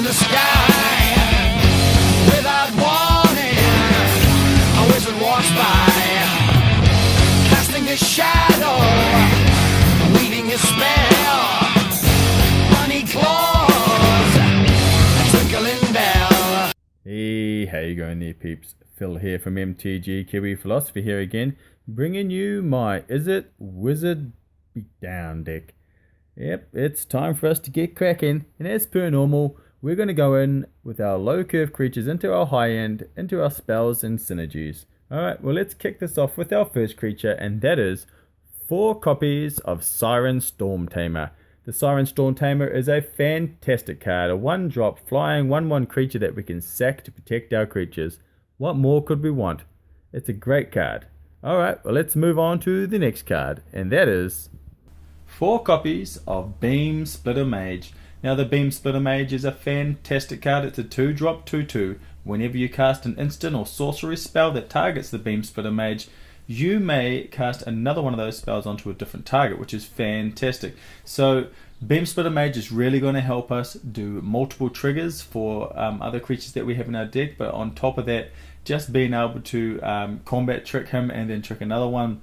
the sky. Without warning, a wizard walks by, casting his shadow, weaving his spell. Honey claws, twinkling bell. Hey, how you going there, peeps? Phil here from MTG Kiwi Philosophy here again, bringing you my Izzet Wizards Beatdown deck. Yep, it's time for us to get cracking, and as per normal, we're going to go in with our low curve creatures into our high end, into our spells and synergies. Alright, well let's kick this off with our first creature, and that is 4 copies of Siren Stormtamer. The Siren Stormtamer is a fantastic card, a 1-drop flying 1/1 creature that we can sack to protect our creatures. What more could we want? It's a great card. Alright, well let's move on to the next card, and that is 4 copies of Beamsplitter Mage. Now the Beamsplitter Mage is a fantastic card. It's a 2-drop 2/2. Whenever you cast an instant or sorcery spell that targets the Beamsplitter Mage, you may cast another one of those spells onto a different target, which is fantastic. So Beamsplitter Mage is really going to help us do multiple triggers for other creatures that we have in our deck, but on top of that, just being able to combat trick him and then trick another one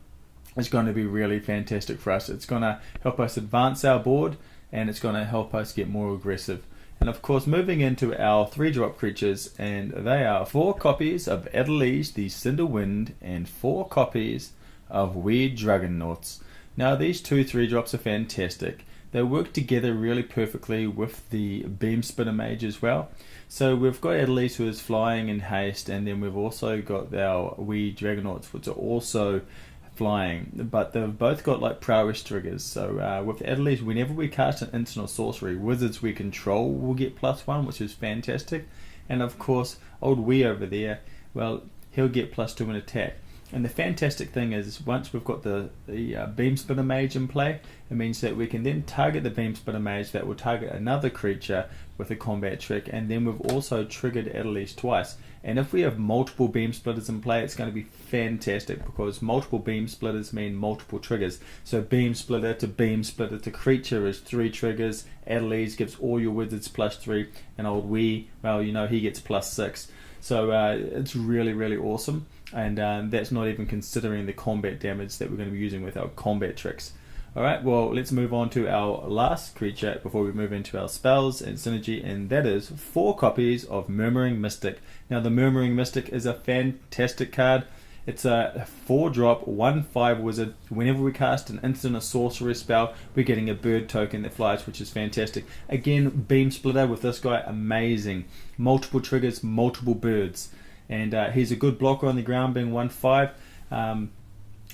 is going to be really fantastic for us. It's going to help us advance our board, and it's going to help us get more aggressive. And of course, moving into our 3-drop creatures, and they are 4 copies of Adeliz, the Cinder Wind, and 4 copies of Weird Dragonauts. Now these 2 3-drops are fantastic. They work together really perfectly with the Beamsplitter Mage as well. So we've got Adeliz, who is flying in haste, and then we've also got our Weird Dragonauts, which are also flying, but they've both got like prowess triggers. So with Adeliz, whenever we cast an instant or sorcery, wizards we control will get +1, which is fantastic. And of course, old Wee over there, well, he'll get +2 in attack. And the fantastic thing is, once we've got the Beamsplitter Mage in play, it means that we can then target the Beamsplitter Mage that will target another creature with a combat trick, and then we've also triggered Adeliz twice. And if we have multiple Beamsplitters in play, it's going to be fantastic, because multiple Beamsplitters mean multiple triggers. So Beamsplitter to creature is 3 triggers, Adeliz gives all your wizards +3, and old Wee, well, you know, he gets +6. So it's really, really awesome. And that's not even considering the combat damage that we're going to be using with our combat tricks. Alright, well let's move on to our last creature before we move into our spells and synergy, and that is 4 copies of Murmuring Mystic. Now the Murmuring Mystic is a fantastic card. It's a 4-drop 1/5 wizard. Whenever we cast an instant or sorcery spell, we're getting a bird token that flies, which is fantastic. Again, Beamsplitter with this guy, amazing. Multiple triggers, multiple birds. And he's a good blocker on the ground, being 1/5.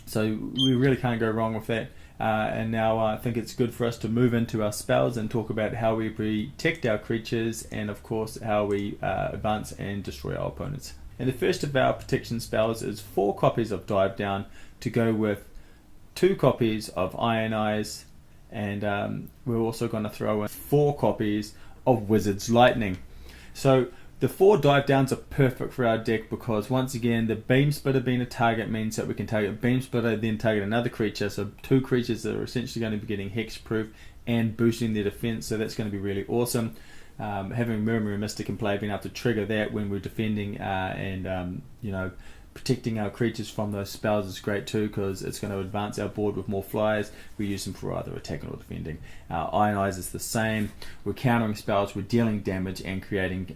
So we really can't go wrong with that. And now I think it's good for us to move into our spells and talk about how we protect our creatures, and of course how we advance and destroy our opponents. And the first of our protection spells is 4 copies of Dive Down to go with 2 copies of Ionize, and we're also going to throw in 4 copies of Wizard's Lightning. So the 4 Dive Downs are perfect for our deck, because once again, the Beamsplitter being a target means that we can target Beamsplitter, then target another creature. So 2 creatures that are essentially going to be getting hexproof and boosting their defense. So that's going to be really awesome. Having Murmuring Mystic in play, being able to trigger that when we're defending and you know, protecting our creatures from those spells is great too, because it's going to advance our board with more flyers. We use them for either attacking or defending. Ionize is the same. We're countering spells, we're dealing damage and creating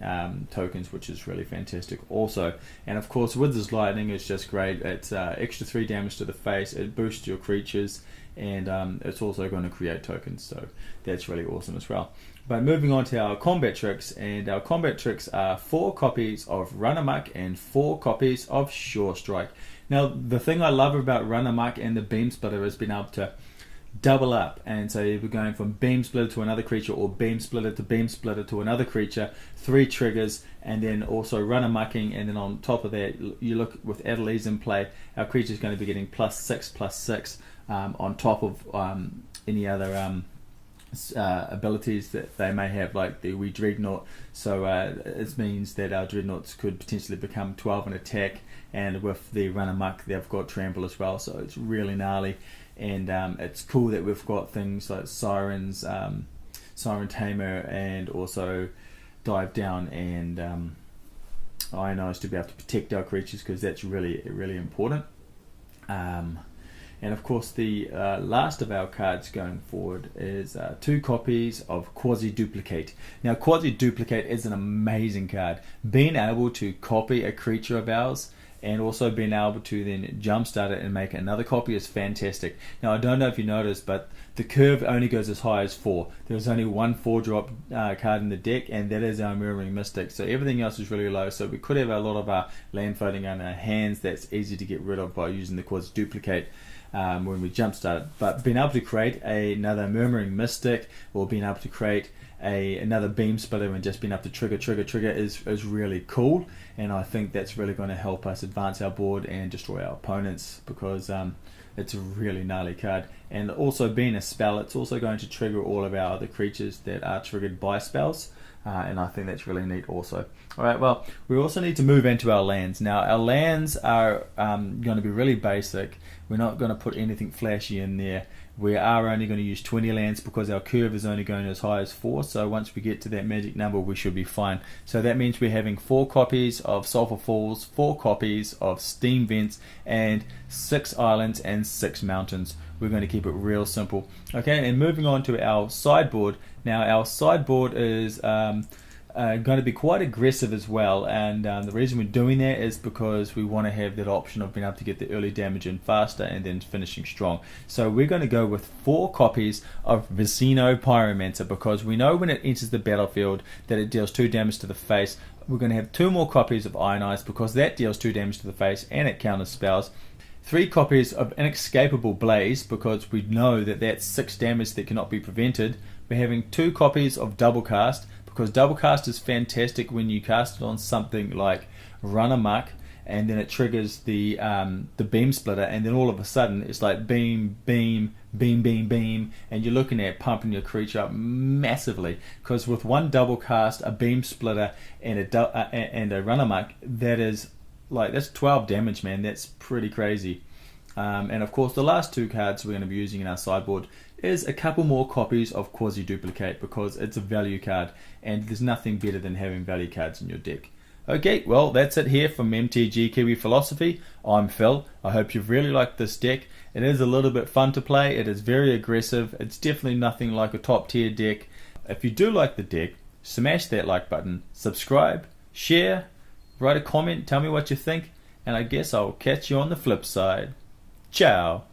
tokens, which is really fantastic also. And of course, Wizard's Lightning is just great. It's extra 3 damage to the face, it boosts your creatures, and it's also going to create tokens, so that's really awesome as well. But moving on to our combat tricks, and our combat tricks are 4 copies of Run Amok and 4 copies of Sure Strike. Now the thing I love about Run Amok and the Beamsplitter is being able to double up, and so if we're going from Beamsplitter to another creature, or Beamsplitter to another creature, 3 triggers, and then also Run Amok-ing, and then on top of that, you look with Adeliz in play, our creature is going to be getting +6/+6 on top of any other abilities that they may have, like the wee Dreadnought. So it means that our Dreadnoughts could potentially become 12 in attack, and with the Run Amok they've got Trample as well, so it's really gnarly. And it's cool that we've got things like Sirens, Stormtamer, and also dive down and Ionize to be able to protect our creatures, because that's really important. And of course the last of our cards going forward is 2 copies of Quasiduplicate. Now Quasiduplicate is an amazing card. Being able to copy a creature of ours and also being able to then jumpstart it and make another copy is fantastic. Now I don't know if you noticed, but the curve only goes as high as 4. There's only one 4-drop card in the deck, and that is our Murmuring Mystic. So everything else is really low. So we could have a lot of our land floating on our hands that's easy to get rid of by using the Quasiduplicate when we jumpstart it. But being able to create another Murmuring Mystic, or being able to create another Beamsplitter and just being able to trigger is really cool, and I think that's really going to help us advance our board and destroy our opponents, because it's a really gnarly card. And also being a spell, it's also going to trigger all of our other creatures that are triggered by spells, and I think that's really neat also. Alright, well, we also need to move into our lands. Now our lands are going to be really basic. We're not going to put anything flashy in there. We are only going to use 20 lands because our curve is only going as high as 4, so once we get to that magic number we should be fine. So that means we're having 4 copies of Sulphur Falls, 4 copies of Steam Vents, and 6 islands and 6 mountains. We're going to keep it real simple. Okay, and moving on to our sideboard. Now our sideboard is going to be quite aggressive as well, and the reason we're doing that is because we want to have that option of being able to get the early damage in faster and then finishing strong. So we're going to go with 4 copies of Viashino Pyromancer, because we know when it enters the battlefield that it deals 2 damage to the face. We're going to have 2 more copies of Ionize, because that deals 2 damage to the face and it counters spells. 3 copies of Inescapable Blaze, because we know that that's 6 damage that cannot be prevented. We're having 2 copies of Double Cast, because Double Cast is fantastic when you cast it on something like Run Amok, and then it triggers the Beamsplitter, and then all of a sudden it's like beam, beam, beam, beam, beam, and you're looking at pumping your creature up massively. Because with one Double Cast, a Beamsplitter, and a Run Amok, that's 12 damage, man. That's pretty crazy. And of course the last 2 cards we're going to be using in our sideboard is a couple more copies of Quasiduplicate, because it's a value card, and there's nothing better than having value cards in your deck. Okay, well that's it here from MTG Kiwi Philosophy. I'm Phil. I hope you've really liked this deck. It is a little bit fun to play. It is very aggressive. It's definitely nothing like a top tier deck. If you do like the deck, smash that like button, subscribe, share, write a comment, tell me what you think, and I guess I'll catch you on the flip side. Ciao.